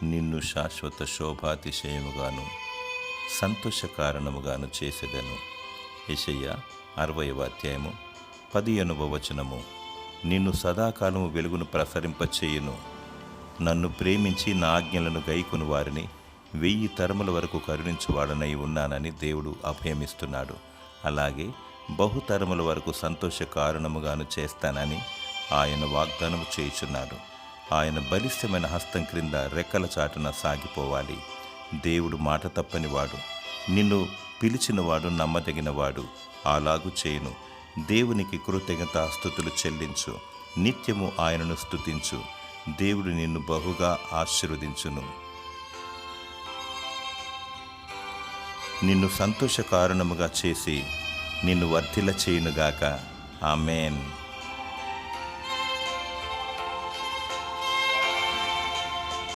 నిన్ను శాశ్వత శోభాతిశయముగాను సంతోష కారణముగాను చేసేదను. యెషయా 60వ అధ్యాయము 15వ వచనము. నిన్ను సదాకాలము వెలుగును ప్రసరింపచేయును. నన్ను ప్రేమించి నా ఆజ్ఞలను గైకొను వారిని 1000 తరముల వరకు కరుణించువాడనై ఉన్నానని దేవుడు అభయమిస్తున్నాడు. అలాగే బహుతరముల వరకు సంతోష కారణముగాను చేస్తానని ఆయన వాగ్దానము చేయుచున్నాడు. ఆయన బలిష్టమైన హస్తం క్రింద రెక్కల చాటున సాగిపోవాలి. దేవుడు మాట తప్పనివాడు. నిన్ను పిలిచినవాడు నమ్మదగినవాడు. అలాగు చేయును. దేవునికి కృతజ్ఞతాస్తుతులు చెల్లించు. నిత్యము ఆయనను స్తుతించు. దేవుడు నిన్ను బహుగా ఆశీర్వదించును. నిన్ను సంతోష కారణముగా చేసి నిన్ను వర్ధిల్ల చేయునుగాక. ఆమేన్.